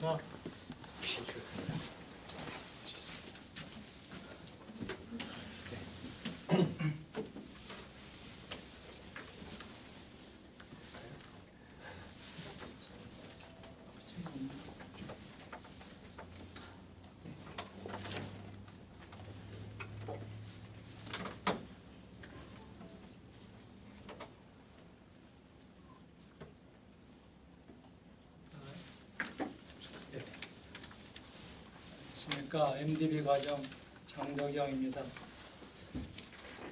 감사. 그렇습니다. 안녕하십니까. MDB 과정 장덕영입니다.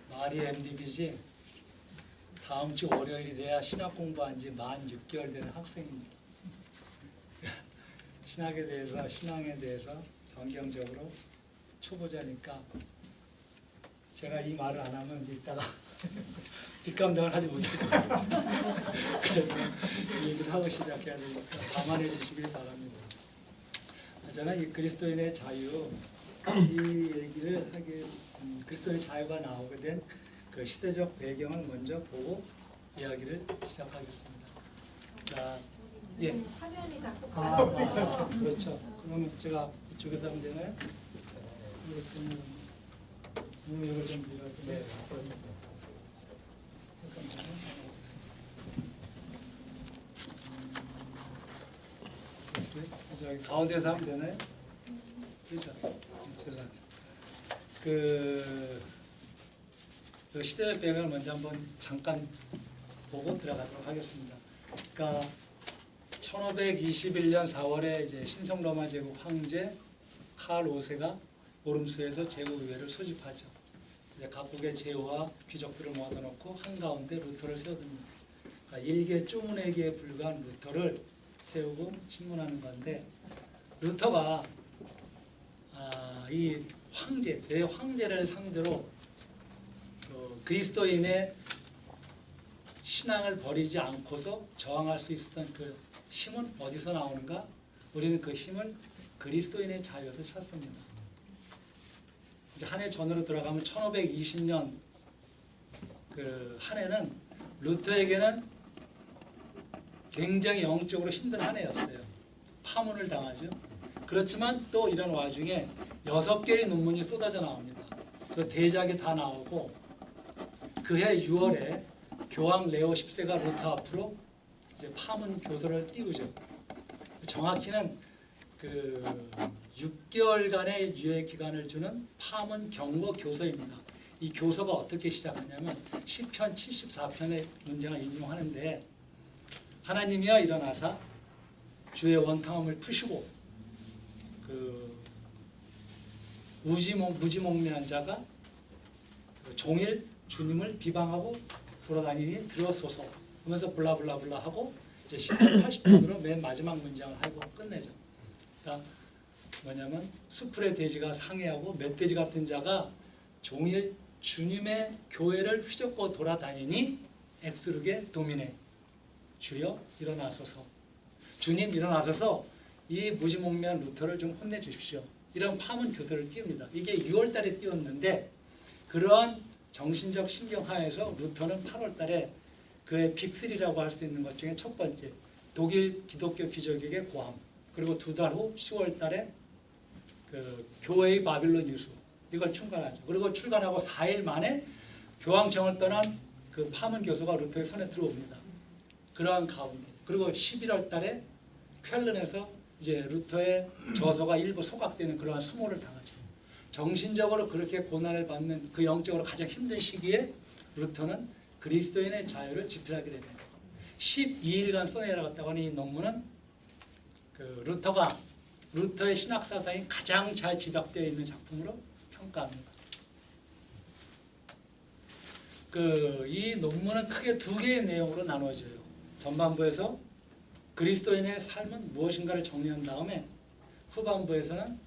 말이 MDB지 다음 주 월요일이 돼야 신학 공부한 지 만 6개월 되는 학생입니다. 신학에 대해서, 신앙에 대해서 성경적으로 초보자니까 제가 이 말을 안 하면 이따가 뒷감당을 하지 못할 것 같아요. 그래서 이 얘기를 하고 시작해야 되니까 감안해 주시길 바랍니다. 저는 이 그리스도인의 자유 이 얘기를 하게 그리스도의 자유가 나오게 된 그 시대적 배경을 먼저 보고 이야기를 시작하겠습니다. 자, 예. 화면이 자꾸 그렇죠. 그러면 제가 이쪽에서 하면 되나요? 이걸 좀 네. 저기 가운데서 하면 되나요? 그렇죠. 죄송합니다. 그 시대의 배경을 먼저 한번 잠깐 보고 들어가도록 하겠습니다. 그러니까 1521년 4월에 이제 신성 로마 제국 황제 칼 5세가 오름수에서 제국의회를 소집하죠. 이제 각국의 제후와 귀족들을 모아놓고 한가운데 루터를 세워둡니다. 그러니까 일개 쪼무네기에 불과한 루터를 세우고 신문하는 건데, 루터가 이 황제, 대황제를 상대로 그리스도인의 신앙을 버리지 않고서 저항할 수 있었던 그 힘은 어디서 나오는가? 우리는 그 힘을 그리스도인의 자유에서 찾습니다. 이제 한 해 전으로 들어가면 1520년 그 한 해는 루터에게는 굉장히 영적으로 힘든 한 해였어요. 파문을 당하죠. 그렇지만 또 이런 와중에 6개의 논문이 쏟아져 나옵니다. 그 대작이 다 나오고 그해 6월에 교황 레오 10세가 루터 앞으로 이제 파문 교서를 띄우죠. 정확히는 그 6개월간의 유예 기간을 주는 파문 경고 교서입니다. 이 교서가 어떻게 시작하냐면 시편 74편의 문장을 인용하는데, 하나님이여 일어나사 주의 원탕함을 푸시고 그 무지몽매한 자가 종일 주님을 비방하고 돌아다니니 들어서서 하면서 블라블라블라 하고 이제 10편 80편으로 맨 마지막 문장을 하고 끝내죠. 그러니까 뭐냐면 수풀의 돼지가 상해하고 멧돼지 같은 자가 종일 주님의 교회를 휘젓고 돌아다니니 엑스르게 도미네 주여 일어나소서, 주님 일어나소서 이 무지몽매한 루터를 좀 혼내주십시오. 이런 파문 교서를 띄웁니다. 이게 6월 달에 띄웠는데, 그러한 정신적 신경하에서 루터는 8월 달에 그의 빅3라고 할 수 있는 것 중에 첫 번째, 독일 기독교 귀족에게 고함, 그리고 2달 후 10월 달에 그 교회의 바빌론 유수, 이걸 출간하죠. 그리고 출간하고 4일 만에 교황청을 떠난 그 파문 교서가 루터의 손에 들어옵니다. 그러한 가운데, 그리고 11월 달에 쾰른에서 이제 루터의 저서가 일부 소각되는 그러한 수모를 당하죠. 정신적으로 그렇게 고난을 받는 그 영적으로 가장 힘든 시기에 루터는 그리스도인의 자유를 집필하게 됩니다. 12일간 써내려갔다고 하는 이 논문은 그 루터의 신학 사상이 가장 잘 집약되어 있는 작품으로 평가합니다. 이 논문은 크게 2개의 내용으로 나누어져요. 전반부에서 그리스도인의 삶은 무엇인가를 정리한 다음에 후반부에서는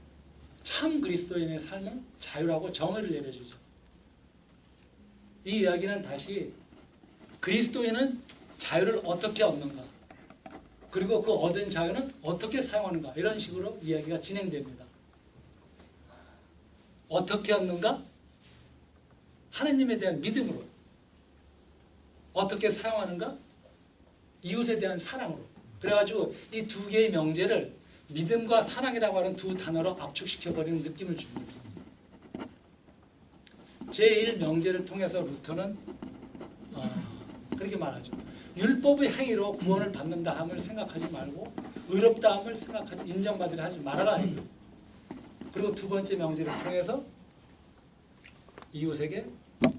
참 그리스도인의 삶은 자유라고 정의를 내려주죠. 이 이야기는 다시 그리스도인은 자유를 어떻게 얻는가, 그리고 그 얻은 자유는 어떻게 사용하는가, 이런 식으로 이야기가 진행됩니다. 어떻게 얻는가? 하느님에 대한 믿음으로. 어떻게 사용하는가? 이웃에 대한 사랑으로. 그래가지고 이 2개의 명제를 믿음과 사랑이라고 하는 두 단어로 압축시켜버리는 느낌을 줍니다. 제1명제를 통해서 루터는 그렇게 말하죠. 율법의 행위로 구원을 받는다함을 생각하지 말고 의롭다함을 생각하지 인정받으려 하지 말아라. 그리고 두 번째 명제를 통해서 이웃에게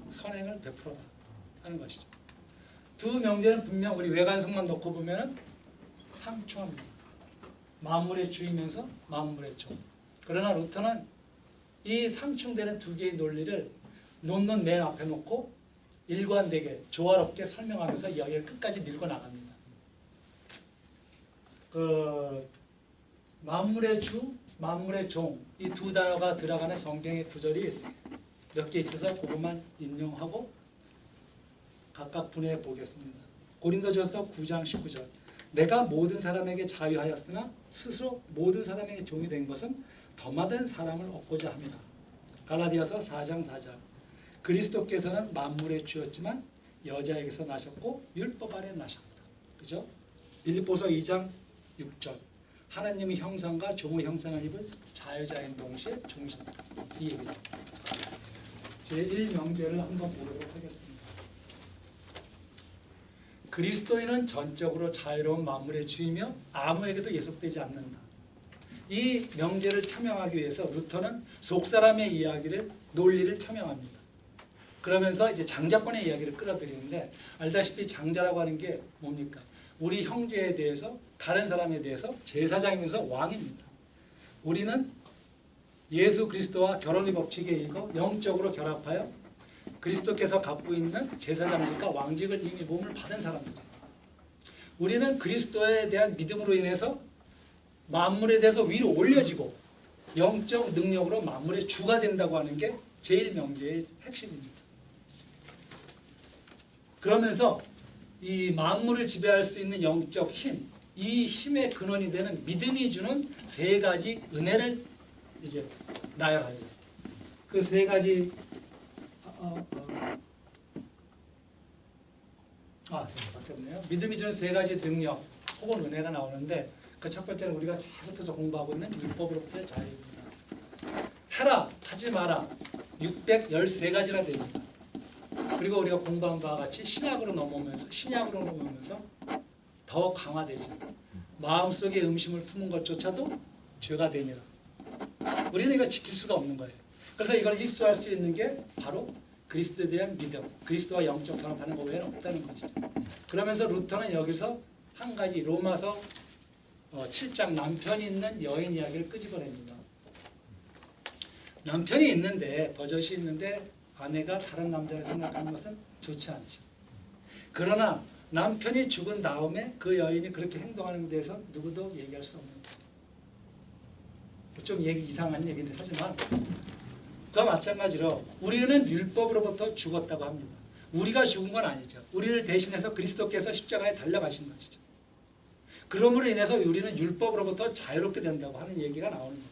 선행을 베풀어라 하는 것이죠. 두 명제는 분명 우리 외관성만 놓고 보면은 상충합니다. 만물의 주이면서 만물의 종. 그러나 루터는 이 상충되는 두 개의 논리를 놓는 맨 앞에 놓고 일관되게 조화롭게 설명하면서 이야기를 끝까지 밀고 나갑니다. 만물의 주, 만물의 종 이 두 단어가 들어가는 성경의 구절이 몇 개 있어서 그것만 인용하고 각각 분해해 보겠습니다. 고린도전서 9장 19절. 내가 모든 사람에게 자유하였으나 스스로 모든 사람에게 종이 된 것은 더 많은 사람을 얻고자 합니다. 갈라디아서 4장 4절. 그리스도께서는 만물의 주였지만 여자에게서 나셨고 율법 아래 나셨다. 그죠? 빌립보서 2장 6절. 하나님의 형상과 종의 형상을 입은 자유자인 동시에 종이셨다. 이 얘기죠. 제1명제를 한번 보도록 하겠습니다. 그리스도인은 전적으로 자유로운 만물의 주이며 아무에게도 예속되지 않는다. 이 명제를 표명하기 위해서 루터는 속사람의 이야기를 논리를 표명합니다. 그러면서 이제 장자권의 이야기를 끌어들이는데 알다시피 장자라고 하는 게 뭡니까? 우리 형제에 대해서 다른 사람에 대해서 제사장이면서 왕입니다. 우리는 예수 그리스도와 결혼의 법칙에 의거 영적으로 결합하여 그리스도께서 갖고 있는 제사장직과 왕직을 이미 몸을 받은 사람입니다. 우리는 그리스도에 대한 믿음으로 인해서 만물에 대해서 위로 올려지고 영적 능력으로 만물의 주가 된다고 하는 게 제1명제의 핵심입니다. 그러면서 이 만물을 지배할 수 있는 영적 힘, 이 힘의 근원이 되는 믿음이 주는 세 가지 은혜를 이제 나열하죠. 그 세 가지 바뀌었네요. 믿음이 주는 세 가지 능력 혹은 은혜가 나오는데 그 첫 번째는 우리가 계속해서 공부하고 있는 율법으로부터의 자유입니다. 해라, 하지 마라 613가지나 됩니다. 그리고 우리가 공부한 바와 같이 신약으로 넘어오면서 더 강화되죠. 마음속에 음심을 품은 것조차도 죄가 되니라. 우리는 이걸 지킬 수가 없는 거예요. 그래서 이걸 입수할 수 있는 게 바로 그리스도에 대한 믿음, 그리스도와 영적 결합하는 것 외에는 없다는 것이죠. 그러면서 루터는 여기서 한 가지 로마서 7장 남편이 있는 여인 이야기를 끄집어냅니다. 남편이 있는데 버젓이 있는데 아내가 다른 남자를 생각하는 것은 좋지 않지. 그러나 남편이 죽은 다음에 그 여인이 그렇게 행동하는 데서 누구도 얘기할 수 없는 거예요. 좀 이상한 얘기는 하지만 그와 마찬가지로 우리는 율법으로부터 죽었다고 합니다. 우리가 죽은 건 아니죠. 우리를 대신해서 그리스도께서 십자가에 달려가신 것이죠. 그러므로 인해서 우리는 율법으로부터 자유롭게 된다고 하는 얘기가 나오는 겁니다.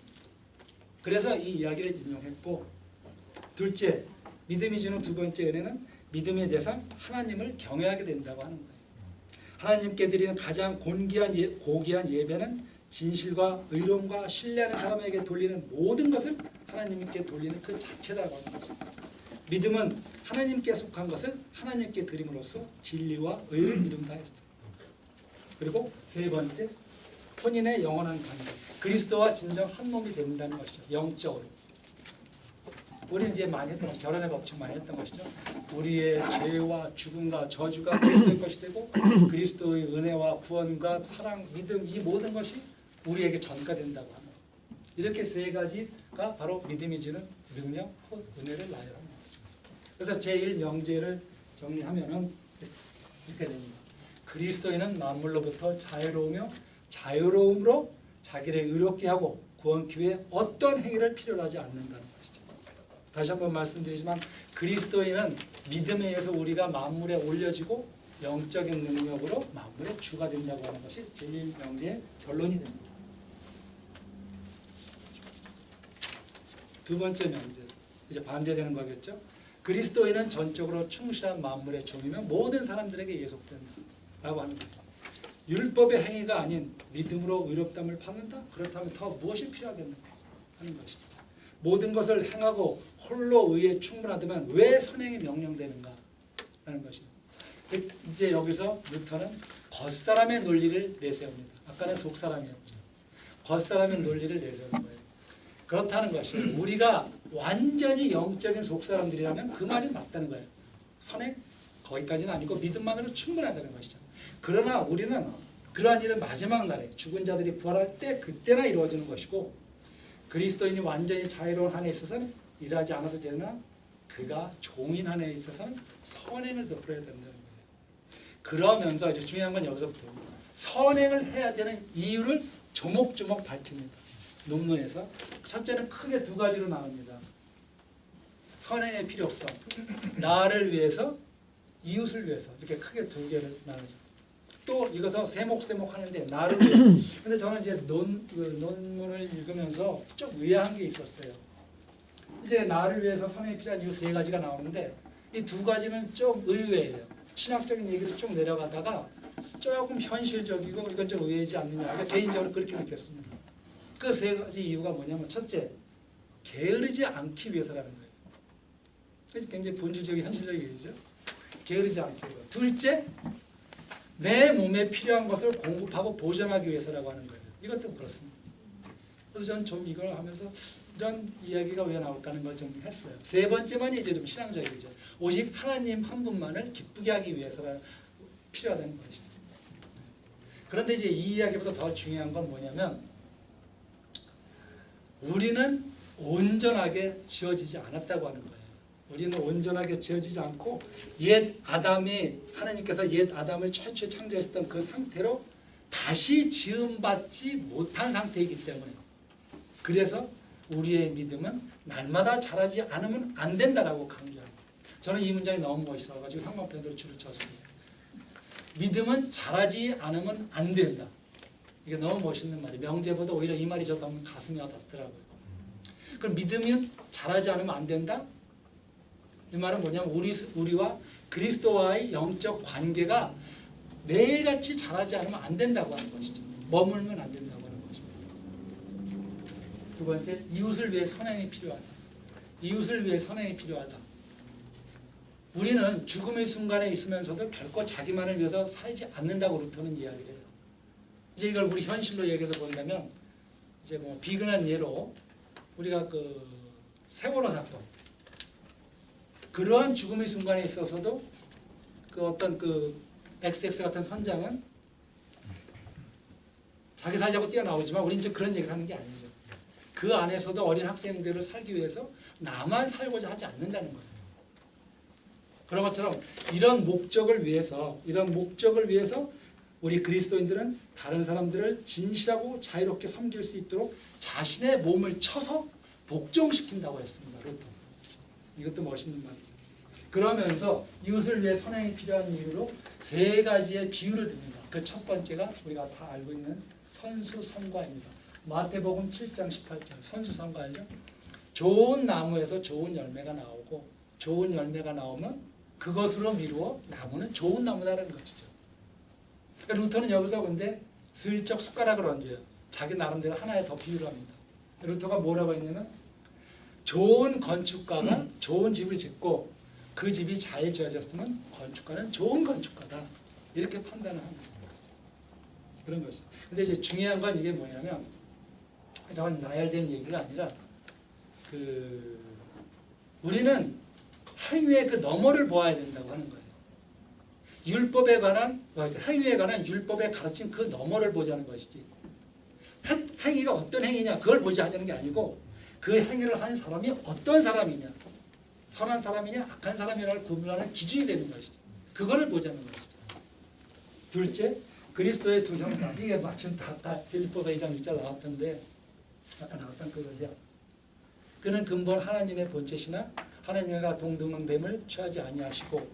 그래서 이 이야기를 인용했고, 둘째, 믿음이 주는 두 번째 은혜는 믿음의 대상 하나님을 경외하게 된다고 하는 거예요. 하나님께 드리는 가장 고귀한 예배는 진실과 의로움과 신뢰하는 사람에게 돌리는 모든 것을 하나님께 돌리는 그 자체다라고 하는 거죠. 믿음은 하나님께 속한 것을 하나님께 드림으로써 진리와 의를 이룬다했어요. 그리고 세 번째, 혼인의 영원한 관계. 그리스도와 진정 한 몸이 된다는 것이죠. 영적으로. 우리는 이제 많이 했던 것이죠. 결혼의 법칙 많이 했던 것이죠. 우리의 죄와 죽음과 저주가 그리스도의 것이 되고 그리스도의 은혜와 구원과 사랑, 믿음 이 모든 것이 우리에게 전가된다고 합니다. 이렇게 세 가지가 바로 믿음이 주는 능력, 은혜를 나열하는 거죠. 그래서 제1명제를 정리하면은 이렇게 됩니다. 그리스도인은 만물로부터 자유로우며 자유로움으로 자기를 의롭게 하고 구원기 위해 어떤 행위를 필요로 하지 않는다는 것이죠. 다시 한번 말씀드리지만 그리스도인은 믿음에 의해서 우리가 만물에 올려지고 영적인 능력으로 만물의 주가 된다고 하는 것이 제1명제의 결론이 됩니다. 두 번째 명제, 이제 반대되는 거겠죠. 그리스도인은 전적으로 충실한 만물의 종이며 모든 사람들에게 예속된다라고 하는 거예요. 율법의 행위가 아닌 믿음으로 의롭다함을 받는다? 그렇다면 더 무엇이 필요하겠는가 하는 것이죠. 모든 것을 행하고 홀로 의에 충분하다면 왜 선행이 명령되는가 하는 것입니다. 이제 여기서 루터는 겉사람의 논리를 내세웁니다. 아까는 속사람이었죠. 겉사람의 논리를 내세우는 거예요. 그렇다는 것이에요. 우리가 완전히 영적인 속사람들이라면 그 말이 맞다는 거예요. 선행 거기까지는 아니고 믿음만으로 충분하다는 것이죠. 그러나 우리는 그러한 일은 마지막 날에 죽은 자들이 부활할 때 그때나 이루어지는 것이고 그리스도인이 완전히 자유로운 한에 있어서는 일하지 않아도 되나 그가 종인 한에 있어서는 선행을 베풀어야 된다는 거예요. 그러면서 이제 중요한 건 여기서부터입니다. 선행을 해야 되는 이유를 조목조목 밝힙니다. 논문에서 첫째는 크게 두 가지로 나옵니다. 선행의 필요성, 나를 위해서, 이웃을 위해서 이렇게 크게 두 개를 나누죠. 또 이것을 세목세목 하는데 나를 위해서. 근데 저는 이제 논문을 읽으면서 좀 의아한 게 있었어요. 이제 나를 위해서 선행이 필요한 이유 세 가지가 나오는데 이 두 가지는 좀 의외예요. 신학적인 얘기를 쭉 내려가다가 조금 현실적이고 이건 좀 의외지 않느냐. 제가 개인적으로 그렇게 느꼈습니다. 그 세 가지 이유가 뭐냐면 첫째, 게으르지 않기 위해서라는 거예요. 그래서 굉장히 본질적인 현실적인 얘기죠. 게으르지 않기 위해서. 둘째, 내 몸에 필요한 것을 공급하고 보존하기 위해서라고 하는 거예요. 이것도 그렇습니다. 그래서 저는 좀 이걸 하면서 이런 이야기가 왜 나올까 하는 걸 좀 했어요. 세 번째만이 이제 좀 신앙적이죠. 오직 하나님 한 분만을 기쁘게 하기 위해서가 필요하다는 것이죠. 그런데 이제 이 이야기보다 더 중요한 건 뭐냐면 우리는 온전하게 지어지지 않았다고 하는 거예요. 우리는 온전하게 지어지지 않고 옛 아담이 하나님께서 옛 아담을 최초에 창조했던 그 상태로 다시 지음받지 못한 상태이기 때문에 그래서 우리의 믿음은 날마다 자라지 않으면 안 된다라고 강조합니다. 저는 이 문장이 너무 멋있어가지고 형광펜으로 줄을 쳤습니다. 믿음은 자라지 않으면 안 된다. 이게 너무 멋있는 말이에요. 명제보다 오히려 이 말이 저 너무 가슴이 와닿더라고요. 그럼 믿음이 자라지 않으면 안 된다? 이 말은 뭐냐면 우리와 그리스도와의 영적 관계가 매일같이 자라지 않으면 안 된다고 하는 것이죠. 머물면 안 된다고 하는 것입니다. 두 번째, 이웃을 위해 선행이 필요하다. 이웃을 위해 선행이 필요하다. 우리는 죽음의 순간에 있으면서도 결코 자기만을 위해서 살지 않는다고 루터는 이야기를 해요. 이제 이걸 우리 현실로 얘기해서 본다면 이제 뭐 비근한 예로 우리가 그 세월호 사건 그러한 죽음의 순간에 있어서도 그 어떤 그 XX 같은 선장은 자기 살자고 뛰어나오지만 우리는 이제 그런 얘기를 하는 게 아니죠. 그 안에서도 어린 학생들을 살기 위해서 나만 살고자 하지 않는다는 거예요. 그런 것처럼 이런 목적을 위해서 우리 그리스도인들은 다른 사람들을 진실하고 자유롭게 섬길 수 있도록 자신의 몸을 쳐서 복종시킨다고 했습니다. 루터. 이것도 멋있는 말이죠. 그러면서 이웃을 위해 선행이 필요한 이유로 세 가지의 비유를 듭니다. 그 첫 번째가 우리가 다 알고 있는 선수선과입니다. 마태복음 7장 18절 선수선과죠. 좋은 나무에서 좋은 열매가 나오고 좋은 열매가 나오면 그것으로 미루어 나무는 좋은 나무다라는 것이죠. 그러니까 루터는 여기서 근데 슬쩍 숟가락을 얹어요. 자기 나름대로 하나에 더 비유를 합니다. 루터가 뭐라고 했냐면 좋은 건축가가 좋은 집을 짓고 그 집이 잘 지어졌으면 건축가는 좋은 건축가다. 이렇게 판단을 합니다. 그런 것이죠. 근데 이제 중요한 건 이게 뭐냐면 이런 나열된 얘기가 아니라 그 우리는 행위의 그 너머를 보아야 된다고 하는 거예요. 율법에 관한 행위에 관한 율법에 가르친 그 너머를 보자는 것이지. 행위가 어떤 행위냐 그걸 보지 하자는 게 아니고 그 행위를 하는 사람이 어떤 사람이냐, 선한 사람이냐 악한 사람이냐를 구분하는 기준이 되는 것이죠. 그거를 보자는 것이죠. 둘째, 그리스도의 두 형상. 이게 마침 다 빌립보서 2장 6절 나왔던데 아까 나왔던 그거죠. 그는 근본 하나님의 본체시나 하나님과 동등됨을 취하지 아니하시고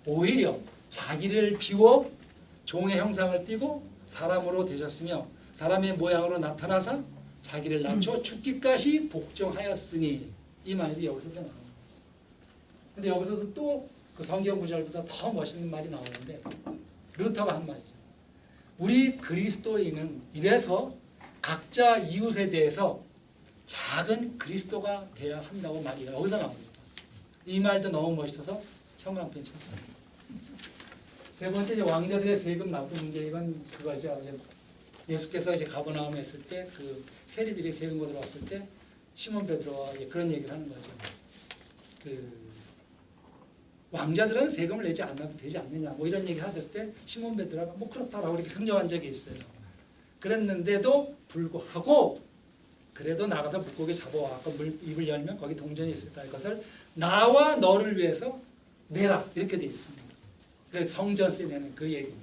오히려 자기를 비워 종의 형상을 띠고 사람으로 되셨으며 사람의 모양으로 나타나서 자기를 낮춰 죽기까지 복종하였으니 이 말이 여기서도 나오는 거죠. 근데 여기서도 또 그 성경 구절보다 더 멋있는 말이 나오는데 루터가 한 말이죠. 우리 그리스도인은 이래서 각자 이웃에 대해서 작은 그리스도가 되어야 한다고 말이 여기서 나옵니다. 이 말도 너무 멋있어서 형광펜 쳤어요. 세 번째 이제 왕자들의 세금 납부 문제. 이건 그거죠. 이제 예수께서 이제 가버나움에 있을 때 그 세리들이 세금 거들어 왔을 때 시몬 베드로가 이제 그런 얘기를 하는 거죠. 그 왕자들은 세금을 내지 않아도 되지 않느냐 뭐 이런 얘기 하실 때 시몬 베드로가 뭐 그렇다라고 이렇게 흥정한 적이 있어요. 그랬는데도 불구하고 그래도 나가서 물고기 잡아와 입을 열면 거기 동전이 있을까 이것을 나와 너를 위해서 내라 이렇게 되어 있습니다. 그래서 성전세 내는 그 얘기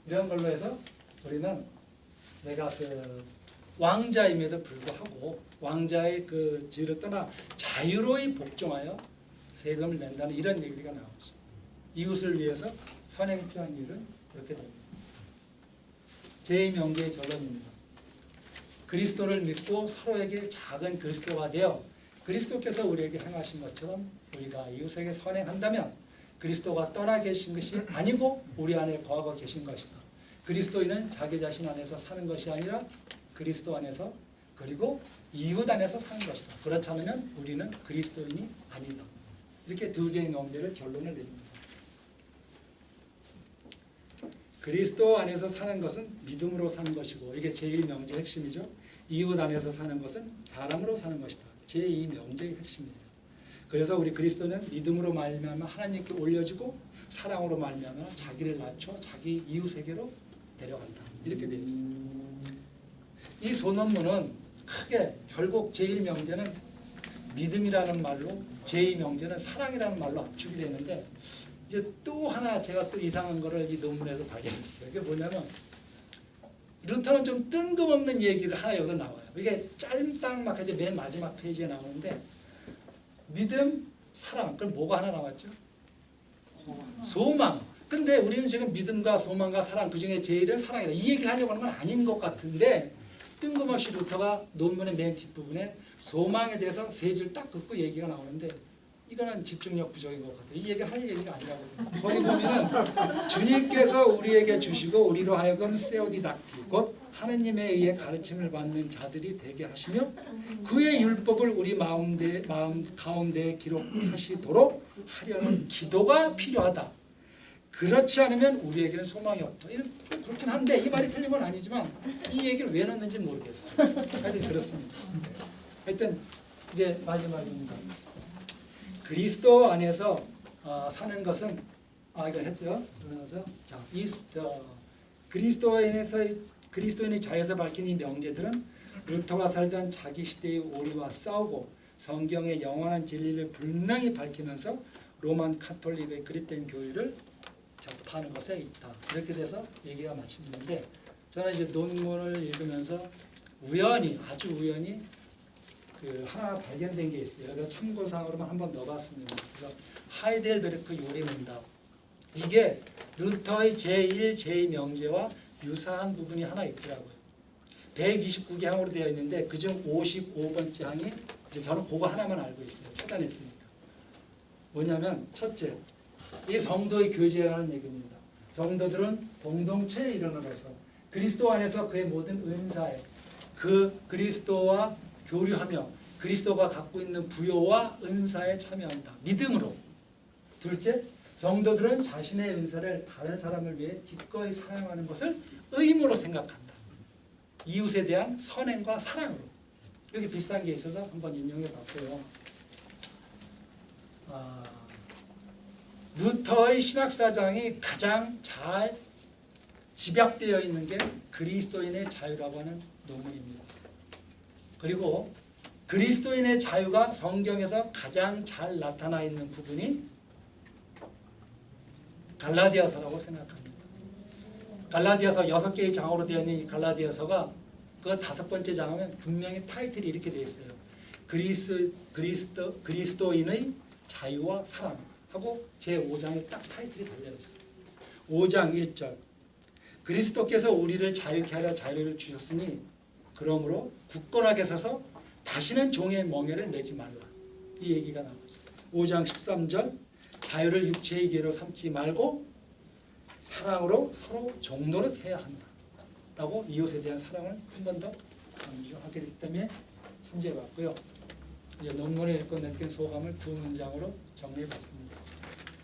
이런 걸로 해서 우리는 내가 그 왕자임에도 불구하고 왕자의 그 지위를 떠나 자유로이 복종하여 세금을 낸다는 이런 얘기가 나오죠. 이웃을 위해서 선행이 필요한 일은 이렇게 됩니다. 제2명제의 결론입니다. 그리스도를 믿고 서로에게 작은 그리스도가 되어 그리스도께서 우리에게 행하신 것처럼 우리가 이웃에게 선행한다면 그리스도가 떠나 계신 것이 아니고 우리 안에 거하고 계신 것이다. 그리스도인은 자기 자신 안에서 사는 것이 아니라 그리스도 안에서 그리고 이웃 안에서 사는 것이다. 그렇지 않으면 우리는 그리스도인이 아니다. 이렇게 두 개의 명제를 결론을 내립니다. 그리스도 안에서 사는 것은 믿음으로 사는 것이고 이게 제1명제의 핵심이죠. 이웃 안에서 사는 것은 사랑으로 사는 것이다. 제2명제의 핵심이에요. 그래서 우리 그리스도는 믿음으로 말미암아 하나님께 올려지고 사랑으로 말미암아 자기를 낮춰 자기 이웃에게로 데려간다. 이렇게 되어 있습니다. 이 소논문은 크게 결국 제1명제는 믿음이라는 말로 제2명제는 사랑이라는 말로 압축이 되는데 이제 또 하나 제가 또 이상한 거를 이 논문에서 발견했어요. 이게 뭐냐면 루터는 좀 뜬금없는 얘기를 하나 여기서 나와요. 이게 짤딱막 이제 맨 마지막 페이지에 나오는데 믿음, 사랑. 그럼 뭐가 하나 나왔죠? 소망. 근데 우리는 지금 믿음과 소망과 사랑 그중에 제일은 사랑이다. 이 얘기를 하려고 하는 건 아닌 것 같은데 뜬금없이 루터가 논문의 맨 뒷부분에 소망에 대해서 세 줄 딱 긋고 얘기가 나오는데 이거는 집중력 부족인 것 같아요. 이 얘기 할 얘기가 아니라고. 거기 보면은 주님께서 우리에게 주시고 우리로 하여금 세오디닥티 곧 하느님에 의해 가르침을 받는 자들이 되게 하시며 그의 율법을 우리 마음 가운데 기록하시도록 하려는 기도가 필요하다. 그렇지 않으면 우리에게는 소망이 없다. 그렇긴 한데 이 말이 틀린 건 아니지만 이 얘기를 왜 넣는지 모르겠어요. 하여튼 그렇습니다. 하여튼 이제 마지막입니다. 그리스도 안에서 사는 것은 이거 했죠. 그래서 그리스도인의 자유에서 밝힌 이 명제들은 루터가 살던 자기 시대의 오류와 싸우고 성경의 영원한 진리를 분명히 밝히면서 로만 카톨릭의 그릇된 교리를 접하는 것에 있다. 이렇게 돼서 얘기가 마칩는데 저는 이제 논문을 읽으면서 아주 우연히 하나 발견된 게 있어요. 그래서 참고사항으로만 한번 넣어봤습니다. 그래서 하이델베르크 요리문답 이게 루터의 제1, 제2 명제와 유사한 부분이 하나 있더라고요. 129개 항으로 되어 있는데 그중 55번째 항이 이제 저는 그거 하나만 알고 있어요. 찾아냈으니까. 뭐냐면 첫째, 이 성도의 교제라는 얘기입니다. 성도들은 공동체의 일원으로서 그리스도 안에서 그의 모든 은사에 그 그리스도와 교류하며 그리스도가 갖고 있는 부요와 은사에 참여한다. 믿음으로. 둘째, 성도들은 자신의 은사를 다른 사람을 위해 기꺼이 사용하는 것을 의무로 생각한다. 이웃에 대한 선행과 사랑으로. 여기 비슷한 게 있어서 한번 인용해 봤고요. 루터의 신학사장이 가장 잘 집약되어 있는 게 그리스도인의 자유라고 하는 논문입니다. 그리고 그리스도인의 자유가 성경에서 가장 잘 나타나 있는 부분이 갈라디아서라고 생각합니다. 갈라디아서 6개의 장으로 되어 있는 이 갈라디아서가 그 5번째 장하면 분명히 타이틀이 이렇게 되어 있어요. 그리스도인의 자유와 사랑 하고 제5장에 딱 타이틀이 달려 있어요. 5장 1절 그리스도께서 우리를 자유케 하려 자유를 주셨으니 그러므로 굳건하게 서서 다시는 종의 멍에를 매지 말라. 이 얘기가 나오죠. 5장 13절 자유를 육체의 기회로 삼지 말고 사랑으로 서로 종노릇 해야 한다. 라고 이웃에 대한 사랑을 한 번 더 강조하게 됐기 때문에 참조해봤고요. 이제 논문을 읽고 느낀 소감을 두 문장으로 정리해봤습니다.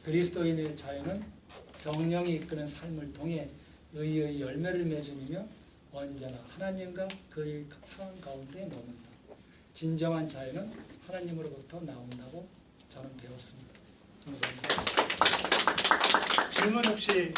그리스도인의 자유는 성령이 이끄는 삶을 통해 의의 열매를 맺으며 언제나 하나님과 그의 사랑 가운데 머문다. 진정한 자유는 하나님으로부터 나온다고 저는 배웠습니다. 감사합니다. 질문 혹시